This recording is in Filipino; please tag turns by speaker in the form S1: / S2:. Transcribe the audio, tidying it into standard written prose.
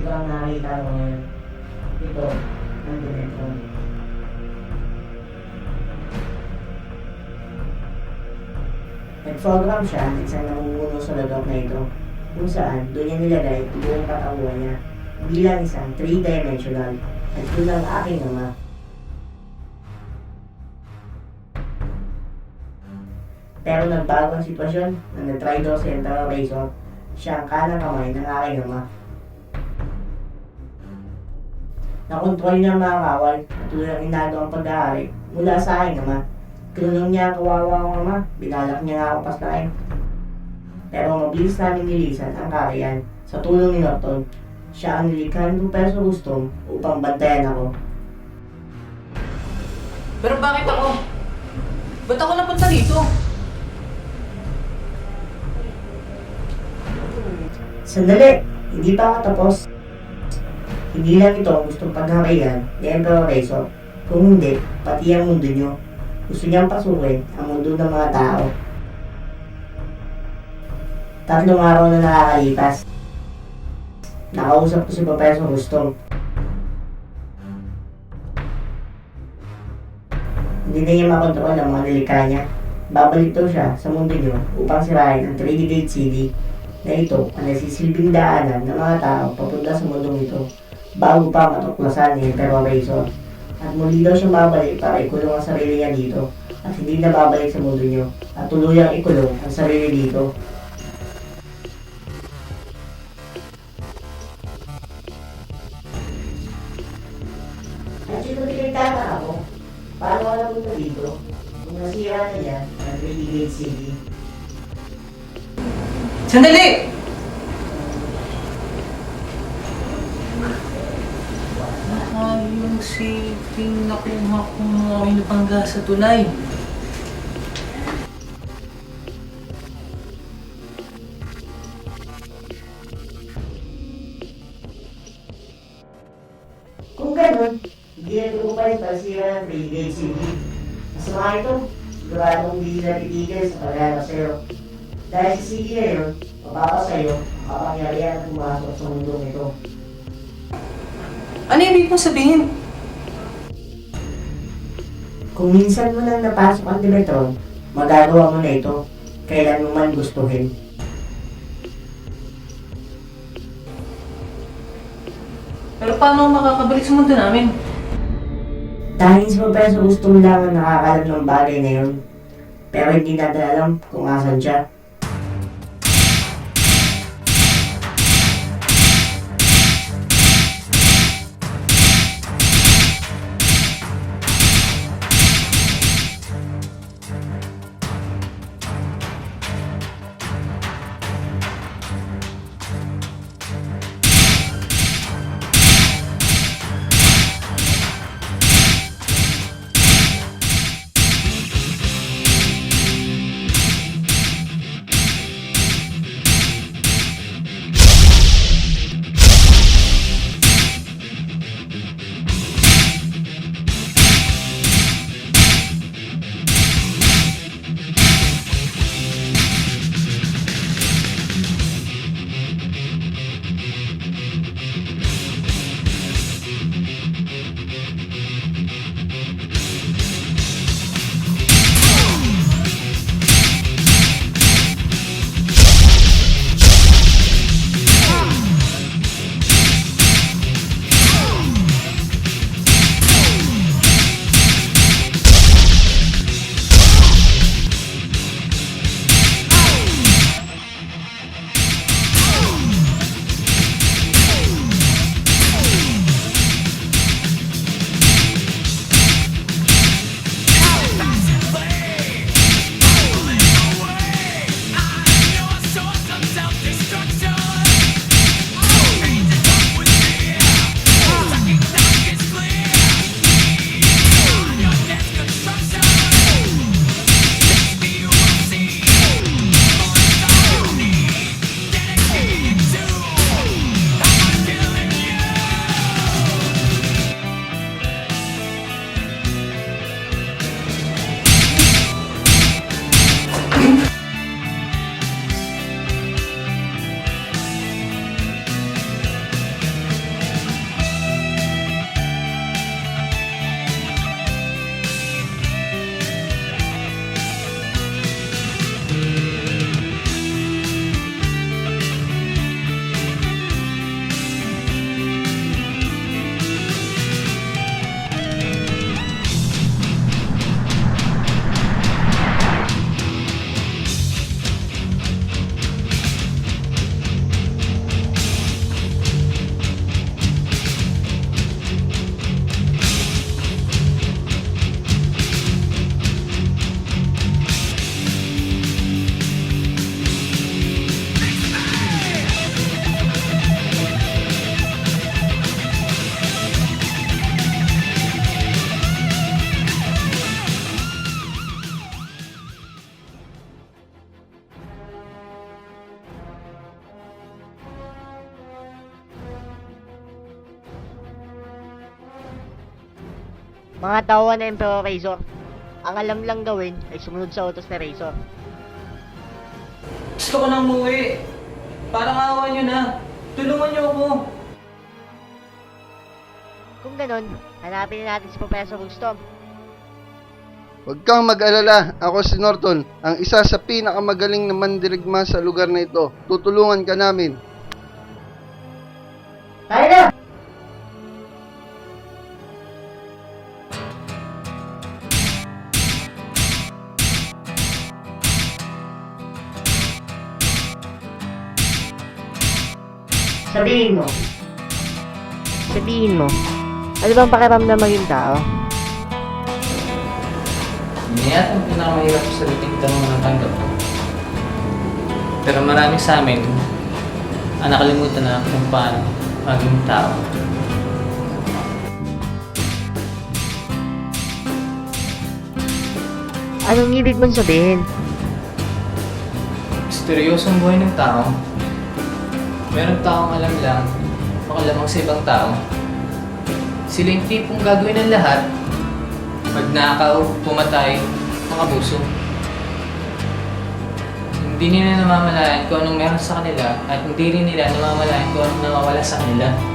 S1: ito ang nakita ko ngayon. Ito, ang Dimetron. Nag-program siya ng isang namumuno sa loob na ito, kung saan doon niya nilagay ang buong katawan niya bilang isang 3-dimensional at yun ang aking ama. Pero nagbago ang sitwasyon nang nag-try daw si Emperor Razor, siya ang kanang kamay ng aking ama. Nakontrol niya ang mga kawal at tuloy ang inado ang pag-aari mula sa aking ama. Kinunong niya ang kawawa kong ama, binalak niya nga ako paslain. Pero mabilis namin nilisan ang kariyan. Sa tulong ni Norton, siya ang nilikha ng Professor Gustom upang bantayan ako.
S2: Pero bakit ako? Ba't ako napunta dito?
S1: Sandali! Hindi pa ako tapos. Hindi lang ito ang gustong pagharian ni Emperor Razor. Kung hindi, pati ang mundo niyo. Gusto niyang pasukin ang mundo ng mga tao. 3 araw na nakakalipas. Nakausap ko si Professor Gustom. Hindi na niya makontrol ang mga nilikha niya. Babalik daw siya sa mundo niyo upang sirain ang 3D Gate City na ito ang nagsisilbing daanan ng mga tao papunta sa mundong ito bago pa matuklasan ni Emperor Razor. At muli daw siyang babalik para ikulong ang sarili niya dito at hindi na babalik sa mundo niyo at tuluyang ikulong ang sarili dito. At sino pinagtaka ako? Paano ka napunta dito? Kung nasira na yan ang 3D Gate City.
S2: Sandali! Yung safing nakuha kong mga pinapangga sa tulay.
S1: Kung ganun, hindi na ito pa rin pasira ng 3D Gate City. Mas mga ito, siguradong hindi na titigil sa pagkala sa'yo. Dahil sa sige na yun, mapapasayo ang kapangyarihan at pumasok sa mundong ito.
S2: Ano ibig mong sabihin?
S1: Kung minsan mo nang napasok ang Dimetron, magagawa mo na ito, kailan mo man gustuhin.
S2: Pero paano ako makakabalik sa mundo namin?
S1: Tanging si Professor Gustom lang ang nakakalam ng bagay na yun. Pero hindi natin alam kung asan siya. Mga tauhan na Emperor Razor. Ang alam lang gawin ay sumunod sa utos ni Razor.
S2: Gusto ko nang umuwi. Parang awa nyo na. Tulungan nyo ako.
S1: Kung ganon, hanapin na natin si Professor Rookstone.
S3: Huwag kang mag-alala, ako si Norton, ang isa sa pinakamagaling na mandirigma sa lugar na ito. Tutulungan ka namin.
S1: Tayo na! Sabihin mo. Sabihin mo. Ano bang pakiramdam maging tao?
S2: Hindi yata ang pinakamahirap sa dating tanong na tanggap ko. Pero marami sa amin ang nakalimutan na kung paano maging tao.
S1: Anong ibig mong sabihin?
S2: Misteryosong buhay ng tao. Meron taong alam lang, makalamang sa ibang tao. Sila yung tipong gagawin ng lahat. Magnakaw, pumatay, makabuso. Hindi nila namamalayan kung anong meron sa kanila at hindi rin nila namamalayan kung anong nawawala sa kanila.